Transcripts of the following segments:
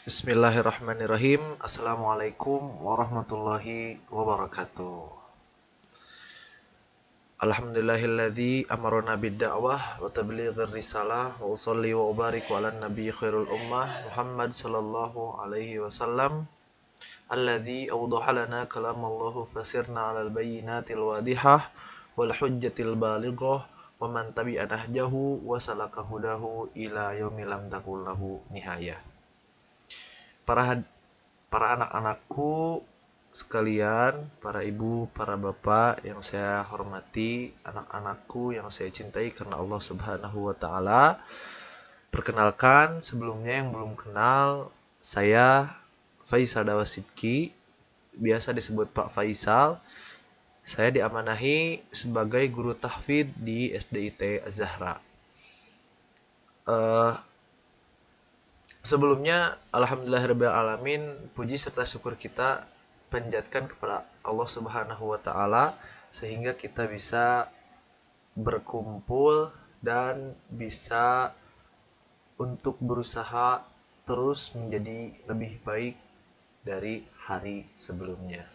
Bismillahirrahmanirrahim. Assalamualaikum warahmatullahi wabarakatuh. Alhamdulillahilladzi amarna bid-da'wah wa tablighir risalah wa usolli wa ubariku ala nabi khairul ummah Muhammad sallallahu alaihi wasallam alladzi awdaha lana kalamallahu fasirna alal bayyinatil wadihah wal hujjatil balighah wa man tabi'a nahjahu wa salaka hudahu ila yaumil lam takul lahu nihayah. Para anak-anakku sekalian, para ibu, para bapak yang saya hormati, anak-anakku yang saya cintai karena Allah Subhanahu wa taala. Perkenalkan, sebelumnya yang belum kenal, saya Faisal Dawasidki, biasa disebut Pak Faisal. Saya diamanahi sebagai guru tahfidz di SDIT Az-Zahra. Sebelumnya, alhamdulillahirabbil alamin, puji serta syukur kita panjatkan kepada Allah Subhanahu wa taala sehingga kita bisa berkumpul dan bisa untuk berusaha terus menjadi lebih baik dari hari sebelumnya.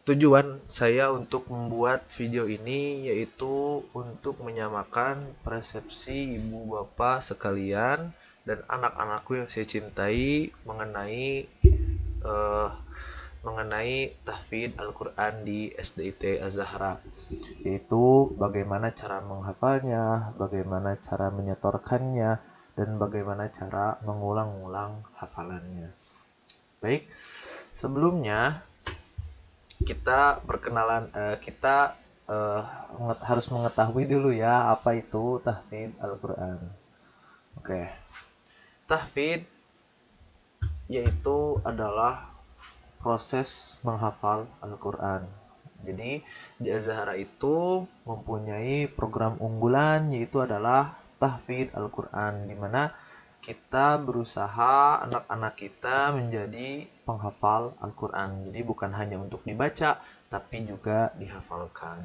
Tujuan saya untuk membuat video ini yaitu untuk menyamakan persepsi ibu bapak sekalian dan anak-anakku yang saya cintai mengenai tahfidz Al-Quran di SDIT Az-Zahra, yaitu bagaimana cara menghafalnya, bagaimana cara menyetorkannya, dan bagaimana cara mengulang-ulang hafalannya. Baik, sebelumnya kita harus mengetahui dulu ya apa itu tahfidz Al-Quran. Oke. Tahfidz yaitu adalah proses menghafal Al-Quran. Jadi di Az-Zahra itu mempunyai program unggulan yaitu adalah tahfidz Al-Quran, di mana kita berusaha anak-anak kita menjadi penghafal Al-Quran. Jadi bukan hanya untuk dibaca, tapi juga dihafalkan.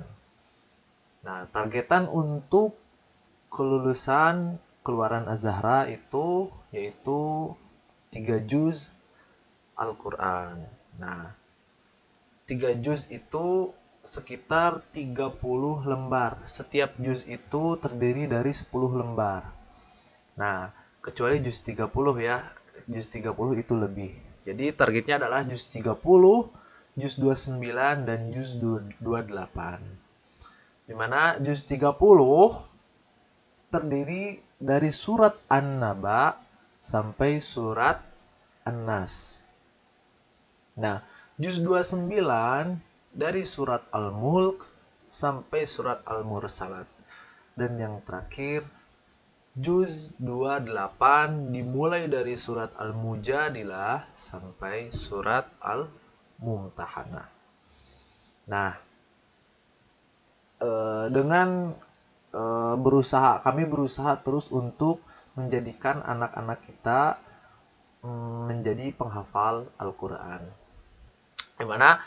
Nah, targetan untuk kelulusan keluaran Az-Zahra itu yaitu 3 juz Al-Quran. Nah, 3 juz itu sekitar 30 lembar. Setiap juz itu terdiri dari 10 lembar. Nah, kecuali juz 30 ya. Juz 30 itu lebih. Jadi targetnya adalah juz 30, juz 29, dan juz 28. Dimana juz 30 terdiri dari surat An-Naba sampai surat An-Nas. Nah, juz 29 dari surat Al-Mulk sampai surat Al-Mursalat. Dan yang terakhir, juz 28 dimulai dari surat Al-Mujadilah sampai surat Al-Mumtahanah. Nah, kami berusaha terus untuk menjadikan anak-anak kita menjadi penghafal Al-Quran. Di mana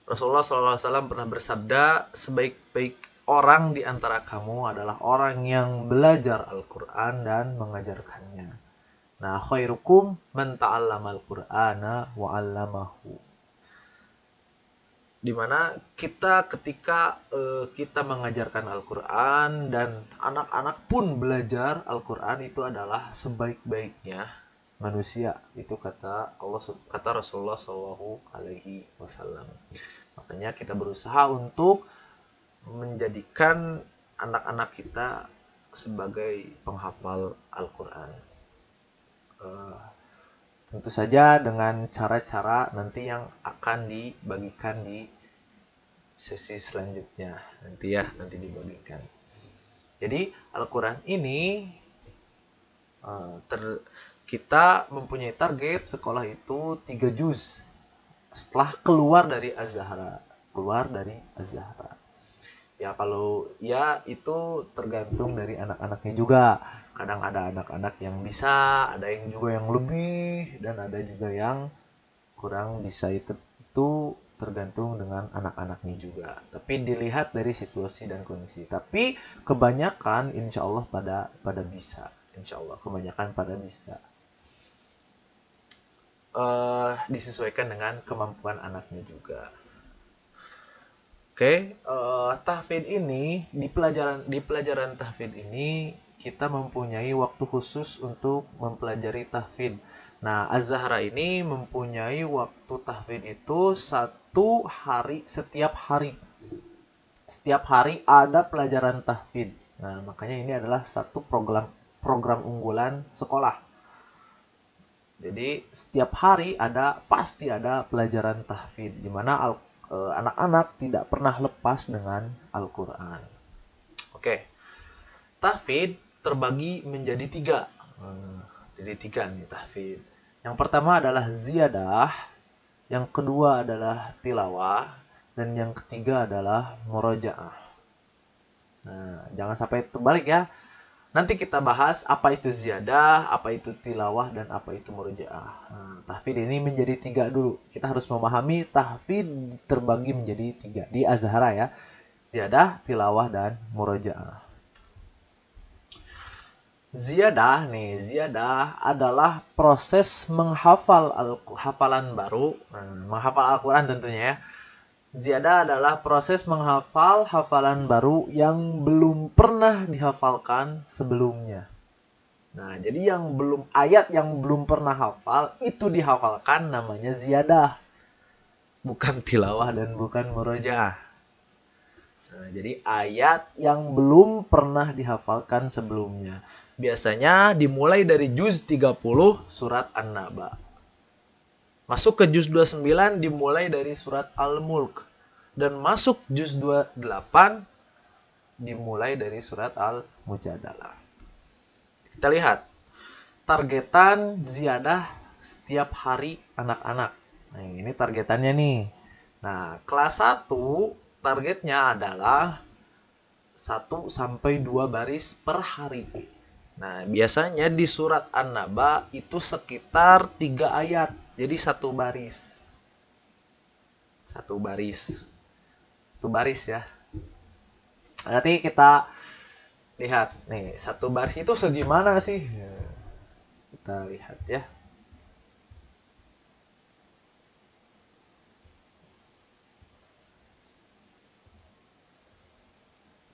Rasulullah SAW pernah bersabda, sebaik-baik orang di antara kamu adalah orang yang belajar Al-Quran dan mengajarkannya. Nah, khairukum man ta'allamal Qur'ana wa 'allamahu. Dimana ketika kita mengajarkan Al-Quran dan anak-anak pun belajar Al-Quran, itu adalah sebaik-baiknya manusia. Itu kata Rasulullah SAW. Makanya kita berusaha untuk menjadikan anak-anak kita sebagai penghafal Al-Quran. Tentu saja dengan cara-cara nanti yang akan dibagikan di sesi selanjutnya. Nanti dibagikan. Jadi Al-Quran ini kita mempunyai target sekolah itu 3 juz setelah keluar dari Az-Zahra. Ya kalau ya itu tergantung dari anak-anaknya juga. Kadang ada anak-anak yang bisa, ada yang juga yang lebih, dan ada juga yang kurang bisa. Itu tergantung dengan anak-anaknya juga. Tapi dilihat dari situasi dan kondisi. Tapi kebanyakan insya Allah pada bisa. Insya Allah kebanyakan pada bisa. Disesuaikan dengan kemampuan anaknya juga. Oke, tahfidz ini di pelajaran tahfidz ini kita mempunyai waktu khusus untuk mempelajari tahfidz. Nah, Az-Zahra ini mempunyai waktu tahfidz itu 1 hari setiap hari. Setiap hari ada pelajaran tahfidz. Nah, makanya ini adalah satu program unggulan sekolah. Jadi setiap hari pasti ada pelajaran tahfidz di mana anak-anak tidak pernah lepas dengan Al-Quran. Oke, tahfidz terbagi menjadi 3. Jadi 3 nih tahfidz. Yang pertama adalah ziyadah, yang kedua adalah tilawah, dan yang ketiga adalah murojaah. Nah, jangan sampai terbalik ya. Nanti kita bahas apa itu ziyadah, apa itu tilawah, dan apa itu murojaah. Nah, tahfidz ini menjadi 3 dulu. Kita harus memahami tahfidz terbagi menjadi 3 di Az-Zahra ya. Ziyadah, tilawah, dan murojaah. Ziyadah adalah proses menghafal hafalan baru, menghafal Al-Quran tentunya ya. Ziyadah adalah proses menghafal hafalan baru yang belum pernah dihafalkan sebelumnya. Nah, jadi ayat yang belum pernah hafal itu dihafalkan namanya ziyadah. Bukan tilawah dan bukan murojaah. Nah, jadi ayat yang belum pernah dihafalkan sebelumnya. Biasanya dimulai dari juz 30 surat An-Naba. Masuk ke juz 29 dimulai dari surat Al-Mulk. Dan masuk juz 28 dimulai dari surat Al-Mujadalah. Kita lihat. Targetan ziyadah setiap hari anak-anak. Nah, ini targetannya nih. Nah, kelas 1 targetnya adalah 1-2 baris per hari. Nah, biasanya di surat An-Naba itu sekitar 3 ayat. Jadi 1 baris. 1 baris. 1 baris ya. Nanti kita lihat nih, 1 baris itu segimana sih? Kita lihat ya.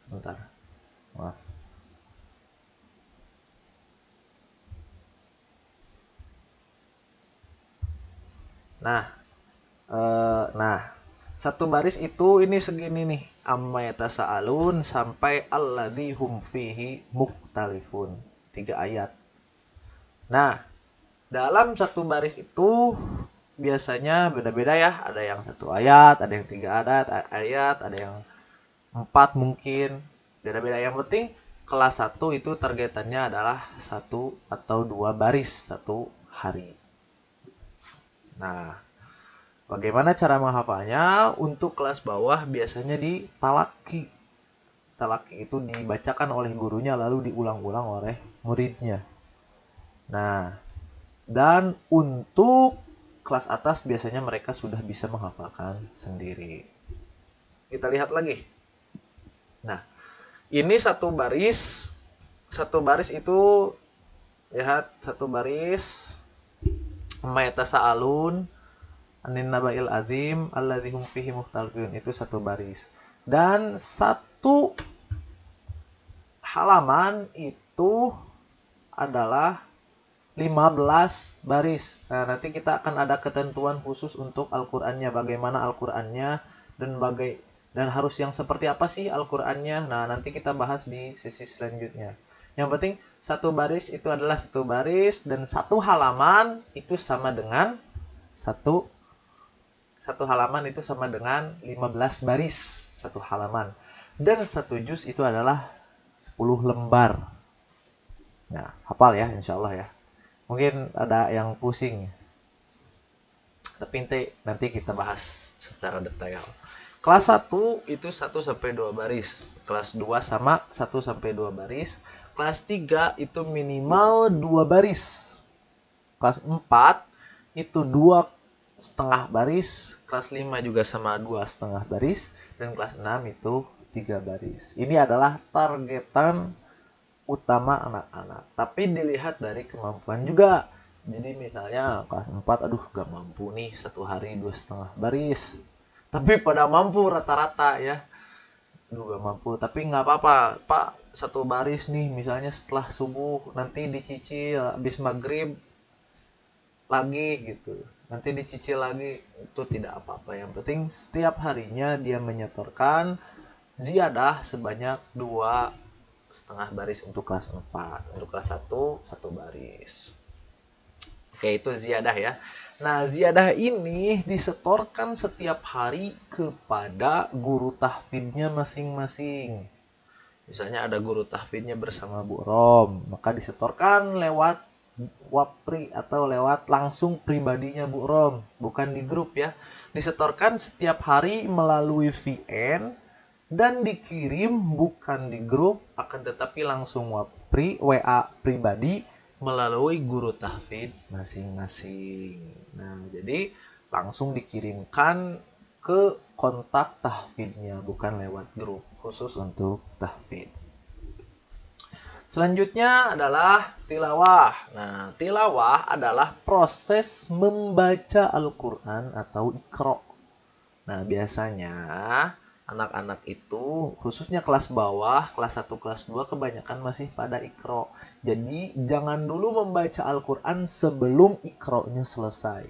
Sebentar. Maaf. Nah, 1 baris itu ini segini nih. Amma yatasaalun sampai alladzi hum fihi mukhtalifun. 3 ayat. Nah, dalam 1 baris itu biasanya beda-beda ya. Ada yang 1 ayat, ada yang 3 ayat, ada yang 4 mungkin. Beda-beda. Yang penting kelas 1 itu targetannya adalah 1 atau 2 baris 1 hari. Nah, bagaimana cara menghafalnya? Untuk kelas bawah biasanya di talaki. Talaki itu dibacakan oleh gurunya lalu diulang-ulang oleh muridnya. Nah, dan untuk kelas atas biasanya mereka sudah bisa menghafalkan sendiri. Kita lihat lagi. Nah, ini 1 baris. 1 baris itu lihat 1 baris. Amma yatasaalun anin naba'il azim alladzi hum fihi mukhtalifun, itu 1 baris. Dan 1 halaman itu adalah 15 baris. Nah, nanti kita akan ada ketentuan khusus untuk Al-Qur'annya, bagaimana Al-Qur'annya dan harus yang seperti apa sih Al-Qur'annya. Nah, nanti kita bahas di sesi selanjutnya. Yang penting 1 baris itu adalah 1 baris dan 1 halaman itu sama dengan 1 halaman itu sama dengan 15 baris 1 halaman. Dan 1 juz itu adalah 10 lembar. Nah, hafal ya insyaallah ya. Mungkin ada yang pusing. Tapi nanti kita bahas secara detail. Kelas 1 itu 1-2 baris. Kelas 2 sama 1-2 baris. Kelas 3 itu minimal 2 baris. Kelas 4 itu 2 setengah baris, kelas 5 juga sama 2,5 baris, dan kelas 6 itu 3 baris. Ini adalah targetan utama anak-anak. Tapi dilihat dari kemampuan juga. Jadi misalnya kelas 4, aduh gak mampu nih satu hari 2,5 baris. Tapi pada mampu rata-rata ya. Aduh gak mampu, tapi nggak apa-apa. Pak, satu baris nih misalnya setelah subuh, nanti dicicil habis maghrib lagi gitu, nanti dicicil lagi, itu tidak apa-apa. Yang penting setiap harinya dia menyetorkan ziyadah sebanyak 2,5 baris untuk kelas 4. Untuk kelas 1 baris. Oke, itu ziyadah ya. Nah, ziyadah ini disetorkan setiap hari kepada guru tahfidnya masing-masing. Misalnya ada guru tahfidnya bersama Bu Rom, maka disetorkan lewat Wapri atau lewat langsung pribadinya Bu Rom, bukan di grup ya. Disetorkan setiap hari melalui VN dan dikirim bukan di grup, akan tetapi langsung Wapri WA pribadi melalui guru tahfidz masing-masing. Nah, jadi langsung dikirimkan ke kontak tahfidznya, bukan lewat grup khusus untuk tahfidz. Selanjutnya adalah tilawah. Nah, tilawah adalah proses membaca Al-Quran atau Iqra. Nah, biasanya anak-anak itu, khususnya kelas bawah, kelas 1, kelas 2, kebanyakan masih pada Iqra. Jadi, jangan dulu membaca Al-Quran sebelum Iqra-nya selesai.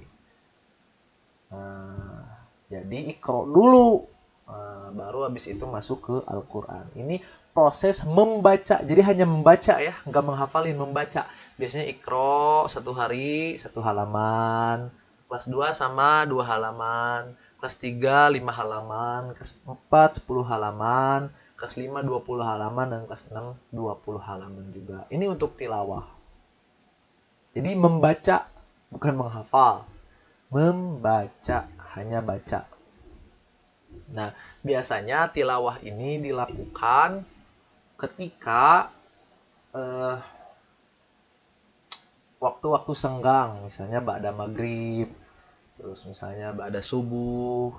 Nah, jadi Iqra dulu. Baru habis itu masuk ke Al-Quran. Ini proses membaca. Jadi hanya membaca ya, nggak menghafalin, membaca. Biasanya Iqra 1 hari 1 halaman. Kelas 2 sama 2 halaman. Kelas 3 5 halaman. Kelas 4 10 halaman. Kelas 5 20 halaman. Dan kelas 6 20 halaman juga. Ini untuk tilawah. Jadi membaca, bukan menghafal. Membaca, hanya baca. Nah, biasanya tilawah ini dilakukan ketika waktu-waktu senggang, misalnya ba'da maghrib, terus misalnya ba'da subuh,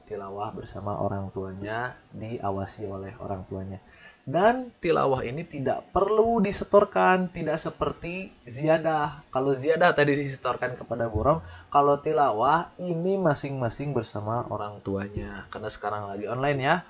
tilawah bersama orang tuanya, diawasi oleh orang tuanya. Dan tilawah ini tidak perlu disetorkan, tidak seperti ziyadah. Kalau ziyadah tadi disetorkan kepada burom, kalau tilawah ini masing-masing bersama orang tuanya. Karena sekarang lagi online ya.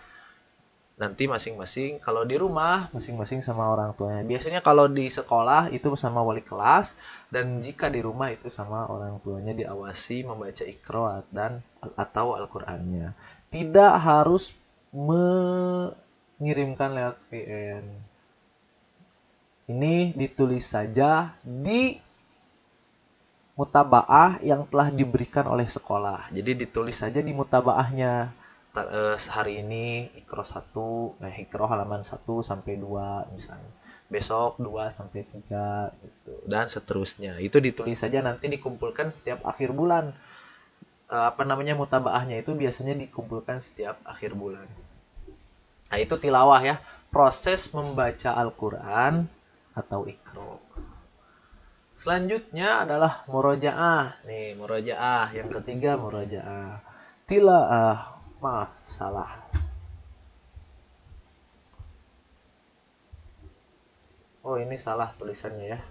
Nanti masing-masing, kalau di rumah masing-masing sama orang tuanya. Biasanya kalau di sekolah itu sama wali kelas, dan jika di rumah itu sama orang tuanya, diawasi membaca Iqra dan atau Al-Qur'annya. Tidak harus mengirimkan lewat VN. Ini ditulis saja di mutabaah yang telah diberikan oleh sekolah. Jadi ditulis saja di mutabaahnya. Hari ini Iqra 1, Iqra halaman 1 sampai 2 misalnya. Besok 2 sampai 3 gitu, dan seterusnya. Itu ditulis saja, nanti dikumpulkan setiap akhir bulan. Mutabaahnya itu biasanya dikumpulkan setiap akhir bulan. Nah, itu tilawah ya, proses membaca Al-Qur'an atau Iqra. Selanjutnya adalah murojaah. Nih, murojaah yang ketiga, murojaah. Maaf, salah. Oh, ini salah tulisannya ya.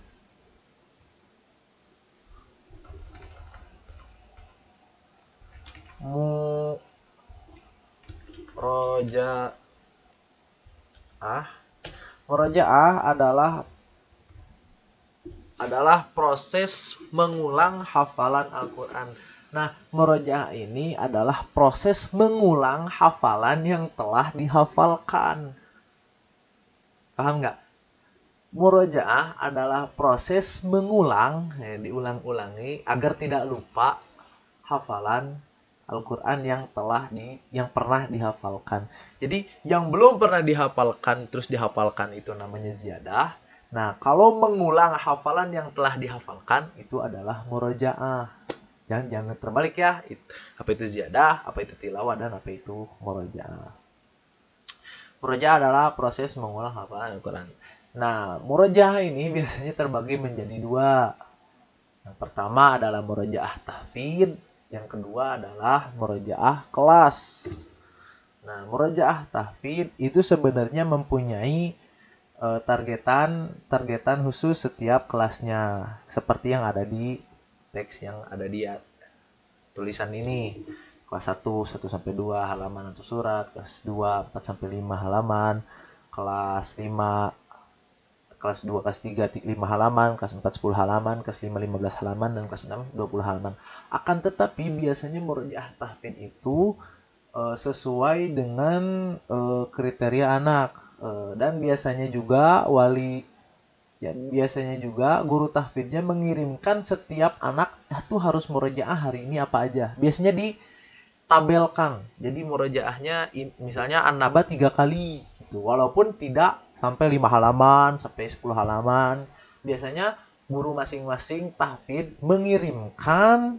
Murojaah adalah proses mengulang hafalan Al-Qur'an. Nah, murojaah ini adalah proses mengulang hafalan yang telah dihafalkan. Paham nggak? Murojaah adalah proses mengulang, diulang-ulangi agar tidak lupa hafalan Al-Qur'an yang pernah dihafalkan. Jadi, yang belum pernah dihafalkan terus dihafalkan itu namanya ziyadah. Nah, kalau mengulang hafalan yang telah dihafalkan itu adalah murojaah. Jangan terbalik ya. Apa itu ziyadah, apa itu tilawah, dan apa itu murojaah. Murojaah adalah proses mengulang hafalan Al-Qur'an. Nah, murojaah ini biasanya terbagi menjadi 2. Yang pertama adalah murojaah tahfidz, Yang kedua adalah murojaah kelas. Nah, murojaah tahfidz itu sebenarnya mempunyai targetan khusus setiap kelasnya, seperti yang ada di teks yang ada di tulisan ini. Kelas 1, 1 sampai 2 halaman atau surat, kelas 2, 4 sampai 5 halaman, kelas 5 kelas 2, kelas 3, 5 halaman, kelas 4, 10 halaman, kelas 5, 15 halaman, dan kelas 6, 20 halaman. Akan tetapi biasanya murojaah tahfidz itu sesuai dengan kriteria anak. Dan biasanya juga biasanya juga guru tahfidznya mengirimkan setiap anak itu harus murojaah hari ini apa aja. Biasanya ditabelkan. Jadi murojaahnya misalnya an-naba 3 kali gitu. Walaupun tidak sampai 5 halaman, sampai 10 halaman. Biasanya guru masing-masing tahfidz mengirimkan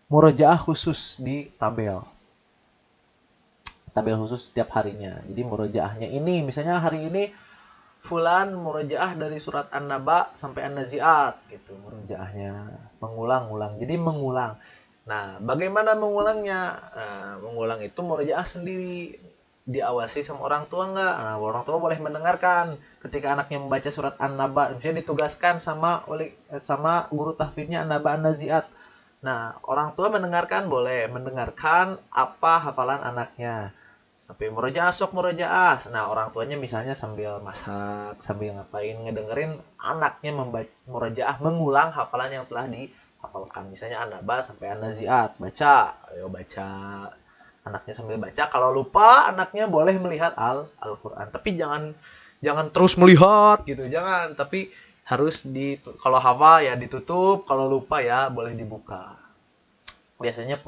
murojaah khusus di tabel khusus setiap harinya. Jadi murojaahnya ini misalnya hari ini fulan murojaah dari surat An-Naba sampai An-Nazi'at gitu murojaahnya, mengulang-ulang. Jadi mengulang. Nah, bagaimana mengulangnya? Mengulang itu murojaah sendiri, diawasi sama orang tua enggak? Nah, orang tua boleh mendengarkan ketika anaknya membaca surat An-Naba, misalnya ditugaskan sama guru tahfidznya An-Naba An-Nazi'at. Nah, orang tua boleh mendengarkan apa hafalan anaknya. Sampai murojaah, sok murojaah. Nah, orang tuanya misalnya sambil masak, sambil ngapain, ngedengerin anaknya membaca murojaah, mengulang hafalan yang telah dihafalkan. Misalnya An-Naba sampai An-Nazi'at, baca, ayo baca. Anaknya sambil baca. Kalau lupa, anaknya boleh melihat Al-Quran. Tapi jangan terus melihat gitu, jangan. Tapi harus kalau hafal ya ditutup, kalau lupa ya boleh dibuka. Biasanya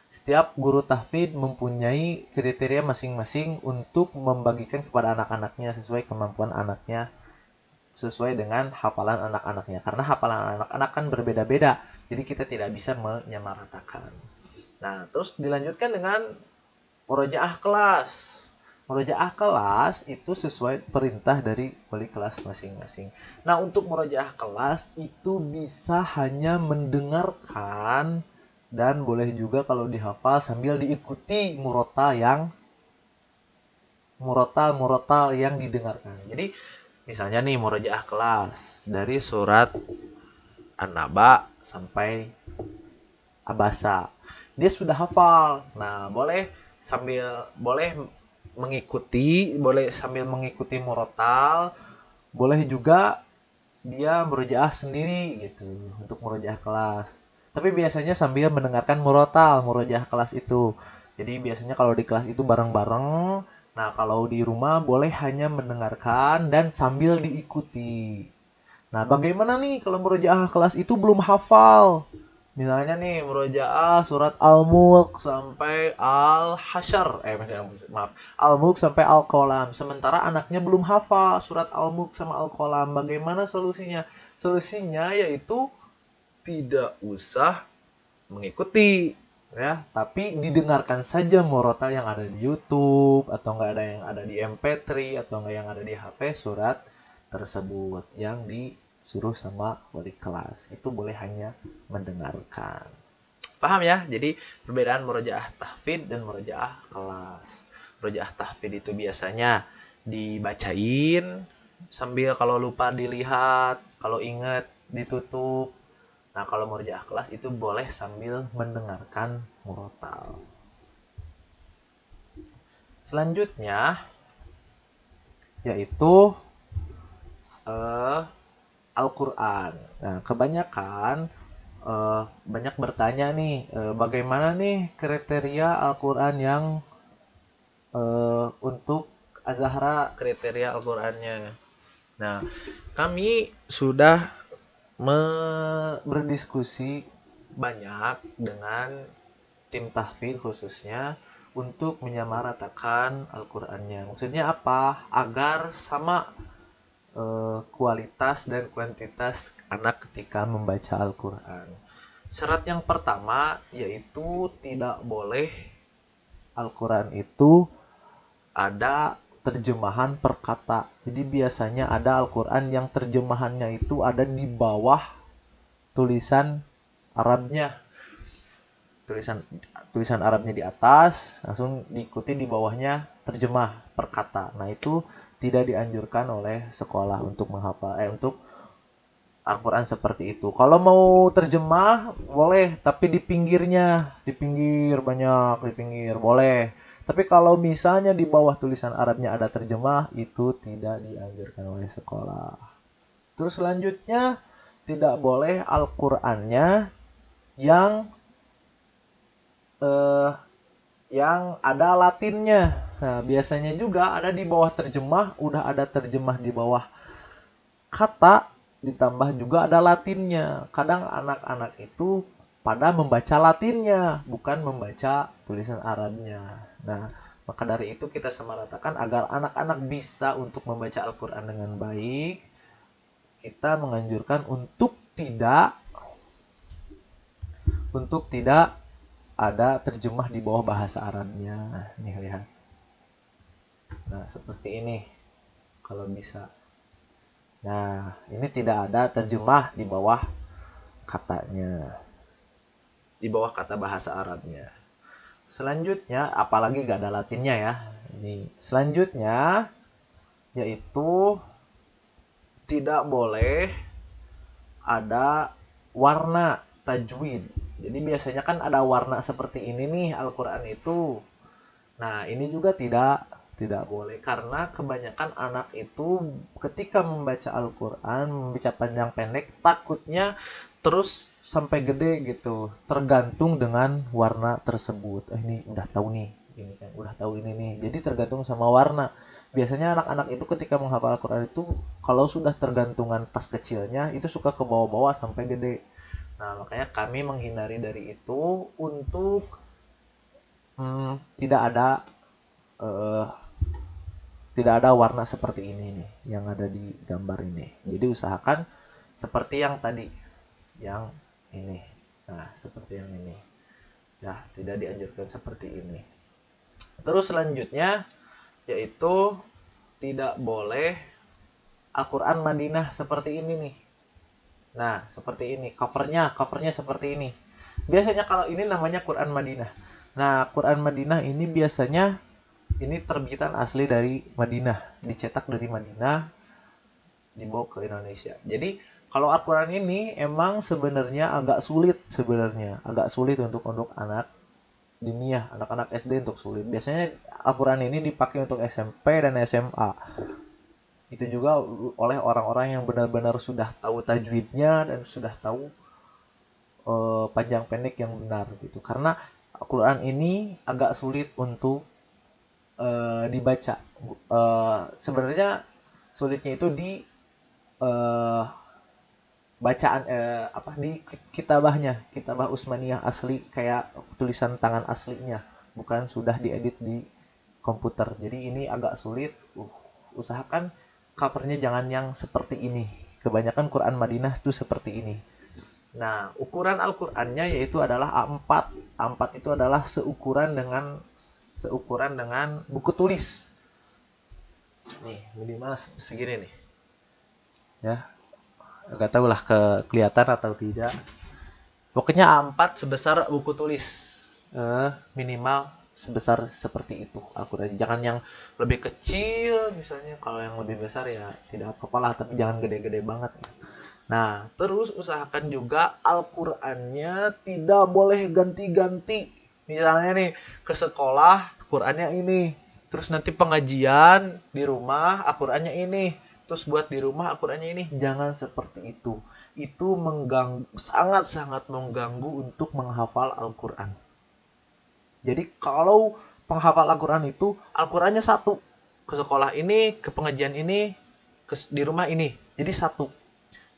setiap guru tahfidz mempunyai kriteria masing-masing untuk membagikan kepada anak-anaknya sesuai kemampuan anaknya, sesuai dengan hafalan anak-anaknya. Karena hafalan anak-anak kan berbeda-beda, jadi kita tidak bisa menyamaratakan. Nah, terus dilanjutkan dengan murojaah kelas. Murojaah kelas itu sesuai perintah dari wali kelas masing-masing. Nah, untuk murojaah kelas itu bisa hanya mendengarkan dan boleh juga kalau dihafal sambil diikuti murotal yang didengarkan. Jadi misalnya nih murojaah kelas dari surat An-Naba sampai Abasa. Dia sudah hafal. Nah, boleh sambil mengikuti murotal, boleh juga dia murojaah sendiri gitu untuk murojaah kelas. Tapi biasanya sambil mendengarkan murojaah kelas itu. Jadi biasanya kalau di kelas itu bareng-bareng. Nah, kalau di rumah boleh hanya mendengarkan dan sambil diikuti. Nah, bagaimana nih kalau murojaah kelas itu belum hafal? Misalnya nih murojaah surat Al-Mulk sampai Al-Hasyr. Al-Mulk sampai Al-Qalam. Sementara anaknya belum hafal surat Al-Mulk sama Al-Qalam. Bagaimana solusinya? Solusinya yaitu tidak usah mengikuti ya, tapi didengarkan saja murotal yang ada di YouTube atau enggak ada yang ada di MP3 atau enggak yang ada di HP surat tersebut yang disuruh sama wali kelas. Itu boleh hanya mendengarkan. Paham ya? Jadi perbedaan murojaah tahfidz dan murojaah kelas. Murojaah tahfidz itu biasanya dibacain sambil kalau lupa dilihat, kalau ingat ditutup. Nah, kalau murojaah kelas itu boleh sambil mendengarkan murotal. Selanjutnya yaitu Al-Quran. Nah, kebanyakan banyak bertanya nih, bagaimana nih kriteria Al-Quran yang untuk Az-Zahra, kriteria Al-Qurannya. Nah, kami sudah berdiskusi banyak dengan tim tahfidz khususnya untuk menyamaratakan Al-Qur'annya. Maksudnya apa? Agar sama kualitas dan kuantitas anak ketika membaca Al-Qur'an. Syarat yang pertama yaitu tidak boleh Al-Qur'an itu ada terjemahan per kata. Jadi biasanya ada Al-Quran yang terjemahannya itu ada di bawah tulisan Arabnya. tulisan Arabnya di atas, langsung diikuti di bawahnya terjemah per kata. Nah, itu tidak dianjurkan oleh sekolah untuk untuk Al-Quran seperti itu. Kalau mau terjemah boleh, tapi di pinggir banyak, di pinggir boleh. Tapi kalau misalnya di bawah tulisan Arabnya ada terjemah, itu tidak dianjurkan oleh sekolah. Terus selanjutnya, tidak boleh Al-Qur'annya yang ada Latinnya. Nah, biasanya juga ada di bawah terjemah, udah ada terjemah di bawah kata, ditambah juga ada Latinnya. Kadang anak-anak itu pada membaca Latinnya, bukan membaca tulisan Arabnya. Nah, maka dari itu kita samaratakan agar anak-anak bisa untuk membaca Al-Quran dengan baik, kita menganjurkan untuk tidak ada terjemah di bawah bahasa Arabnya. Nih, lihat. Nah, seperti ini. Kalau bisa. Nah, ini tidak ada terjemah di bawah katanya. Di bawah kata bahasa Arabnya. Selanjutnya, apalagi gak ada Latinnya ya. Ini selanjutnya yaitu tidak boleh ada warna tajwid. Jadi biasanya kan ada warna seperti ini nih Al-Quran itu. Nah, ini juga tidak boleh karena kebanyakan anak itu ketika membaca Al-Quran, membaca panjang pendek, takutnya terus sampai gede gitu, tergantung dengan warna tersebut. Ini udah tahu nih, ini kan udah tahu ini nih. Jadi tergantung sama warna. Biasanya anak-anak itu ketika menghafal Al-Quran itu kalau sudah tergantungan pas kecilnya itu suka ke bawah-bawah sampai gede. Nah, makanya kami menghindari dari itu untuk tidak ada warna seperti ini nih yang ada di gambar ini. Jadi usahakan seperti yang tadi, yang ini. Nah, seperti yang ini. Ya, tidak dianjurkan seperti ini. Terus selanjutnya yaitu tidak boleh Al-Quran Madinah seperti ini nih. Nah, seperti ini. Covernya seperti ini. Biasanya kalau ini namanya Quran Madinah. Nah, Quran Madinah ini biasanya ini terbitan asli dari Madinah, dicetak dari Madinah, dibawa ke Indonesia. Jadi kalau Al-Quran ini emang sebenarnya agak sulit untuk anak diniyah, anak-anak SD untuk sulit. Biasanya Al-Quran ini dipakai untuk SMP dan SMA. Itu juga oleh orang-orang yang benar-benar sudah tahu tajwidnya dan sudah tahu panjang pendek yang benar gitu. Karena Al-Quran ini agak sulit untuk dibaca. Sebenarnya sulitnya itu di bacaan di kitabah Utsmaniyah asli kayak tulisan tangan aslinya, bukan sudah diedit di komputer. Jadi ini agak sulit. Usahakan covernya jangan yang seperti ini. Kebanyakan Quran Madinah tuh seperti ini. Nah, ukuran Al-Qur'annya yaitu adalah A4. A4 itu adalah seukuran dengan buku tulis. Nih, minimal segini nih. Ya. Enggak tahu lah kelihatan atau tidak. Pokoknya A4 sebesar buku tulis. Minimal sebesar seperti itu Al-Qur'an. Jangan yang lebih kecil misalnya. Kalau yang lebih besar ya tidak apa-apa lah, tapi jangan gede-gede banget. Nah, terus usahakan juga Al-Qur'annya tidak boleh ganti-ganti. Misalnya nih, ke sekolah Qur'annya ini, terus nanti pengajian di rumah Al-Qur'annya ini, terus buat di rumah Al-Qur'annya ini. Jangan seperti itu. Itu sangat-sangat mengganggu untuk menghafal Al-Qur'an. Jadi kalau penghafal Al-Qur'an itu Al-Qur'annya satu, ke sekolah ini, ke pengajian ini, di rumah ini. Jadi satu.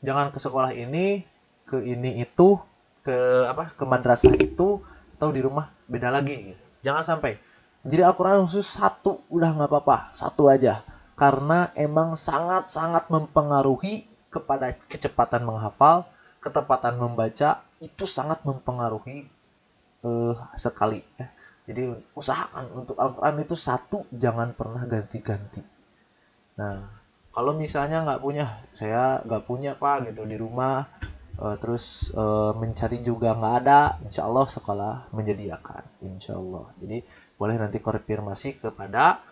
Jangan ke sekolah ini, ke ini itu, ke madrasah itu, atau di rumah beda lagi gitu. Jangan sampai. Jadi Al-Quran khusus satu, udah nggak apa-apa, satu aja. Karena emang sangat-sangat mempengaruhi kepada kecepatan menghafal, ketepatan membaca, itu sangat mempengaruhi sekali ya. Jadi usahakan untuk Al-Quran itu satu, jangan pernah ganti-ganti. Nah, kalau misalnya saya nggak punya pak gitu di rumah, terus mencari juga nggak ada, insya Allah sekolah menyediakan, insya Allah. Jadi boleh nanti konfirmasi kepada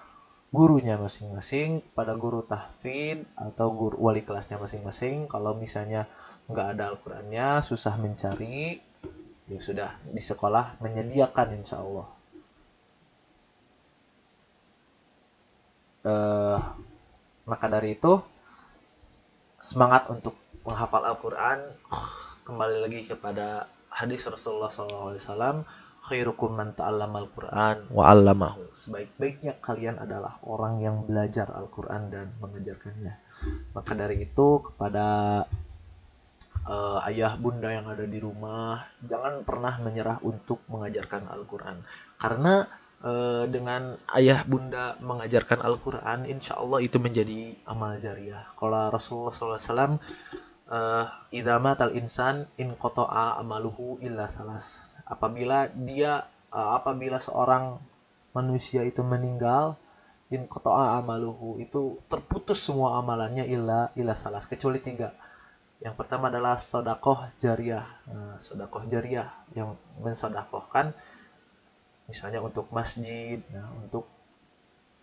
gurunya masing-masing, pada guru tahfidz atau guru wali kelasnya masing-masing. Kalau misalnya nggak ada Al-Qur'annya, susah mencari, ya sudah di sekolah menyediakan insya Allah. Maka dari itu semangat untuk menghafal Al-Quran. Kembali lagi kepada hadis Rasulullah SAW, khairukum man ta'allama Al-Quran wa 'allamahu. Sebaik-baiknya kalian adalah orang yang belajar Al-Quran dan mengajarkannya. Maka dari itu kepada ayah bunda yang ada di rumah, jangan pernah menyerah untuk mengajarkan Al-Quran. Karena dengan ayah bunda mengajarkan Al-Quran, insya Allah itu menjadi amal jariah. Kalau Rasulullah SAW, idza matal insan in qata'a amaluhu illa salas. Apabila seorang manusia itu meninggal, in qata'a amaluhu, itu terputus semua amalannya illa salas, kecuali 3. Yang pertama adalah sodakoh jariah. Sodakoh jariah yang mensodakohkan, misalnya untuk masjid, untuk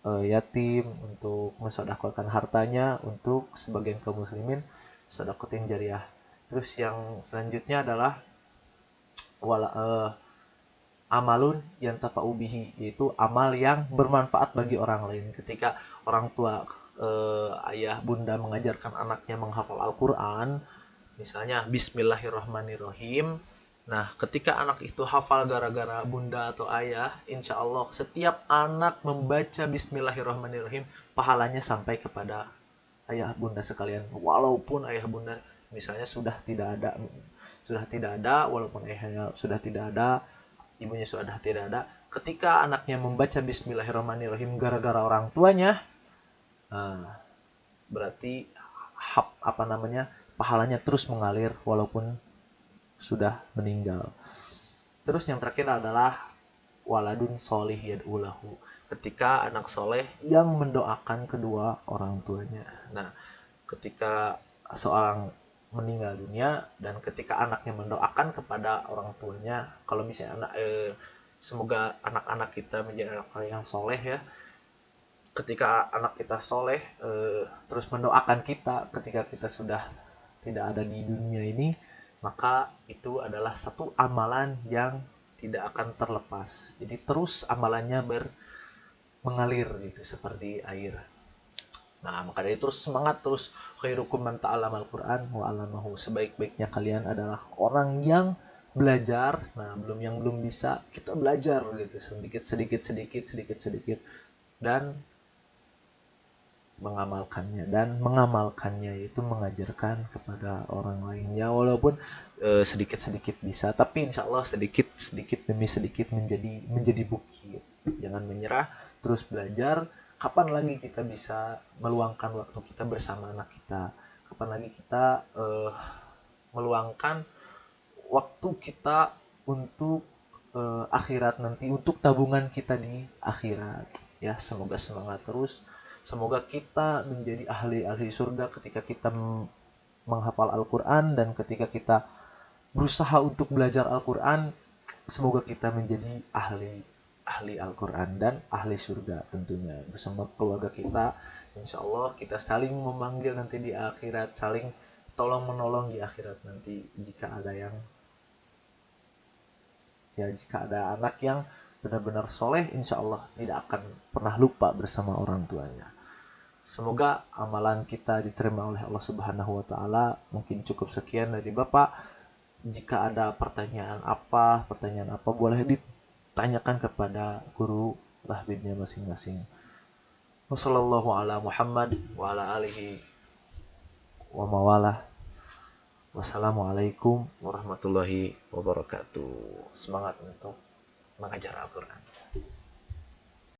yatim, untuk mensodakohkan hartanya untuk sebagian kaum muslimin, sodakotin jariah. Terus yang selanjutnya adalah amalun yang tafa'u bihi, yaitu amal yang bermanfaat bagi orang lain. Ketika orang tua, ayah bunda mengajarkan anaknya menghafal Al-Quran, misalnya Bismillahirrahmanirrahim. Nah, ketika anak itu hafal gara-gara bunda atau ayah, insya Allah setiap anak membaca Bismillahirrahmanirrahim, pahalanya sampai kepada ayah bunda sekalian. Walaupun ayah bunda misalnya sudah tidak ada, walaupun ayahnya sudah tidak ada, ibunya sudah tidak ada, ketika anaknya membaca Bismillahirrahmanirrahim gara-gara orang tuanya, berarti pahalanya terus mengalir walaupun sudah meninggal. Terus yang terakhir adalah waladun solih yad'ulahu, ketika anak soleh yang mendoakan kedua orang tuanya. Nah, ketika seorang meninggal dunia dan ketika anaknya mendoakan kepada orang tuanya, kalau misalnya semoga anak-anak kita menjadi anak yang soleh ya. Ketika anak kita soleh, terus mendoakan kita ketika kita sudah tidak ada di dunia ini, maka itu adalah satu amalan yang tidak akan terlepas. Jadi terus amalannya mengalir gitu seperti air. Nah, maka dari itu terus semangat, terus khairukum man ta'allama Al-Qur'an wa 'allamahu. Sebaik-baiknya kalian adalah orang yang belajar. Nah, yang belum bisa, kita belajar gitu sedikit dan mengamalkannya yaitu mengajarkan kepada orang lainnya, walaupun sedikit bisa, tapi insya Allah sedikit demi sedikit menjadi bukit. Jangan menyerah, terus belajar. Kapan lagi kita bisa meluangkan waktu kita bersama anak kita? Kapan lagi kita meluangkan waktu kita untuk akhirat nanti, untuk tabungan kita di akhirat ya. Semoga semangat terus. Semoga kita menjadi ahli surga ketika kita menghafal Al-Quran, dan ketika kita berusaha untuk belajar Al-Quran, semoga kita menjadi ahli Al-Quran dan ahli surga tentunya. Bersama keluarga kita, insya Allah kita saling memanggil nanti di akhirat, saling tolong-menolong di akhirat nanti. Jika ada anak yang benar-benar soleh, insya Allah tidak akan pernah lupa bersama orang tuanya. Semoga amalan kita diterima oleh Allah Subhanahu wa Ta'ala. Mungkin cukup sekian dari Bapak. Jika ada pertanyaan apa, boleh ditanyakan kepada guru lahbidnya masing-masing. Wassallallahu ala Muhammad wa ala alihi wa mawalah. Wassalamualaikum warahmatullahi wabarakatuh. Semangat untuk mengajar Al-Quran.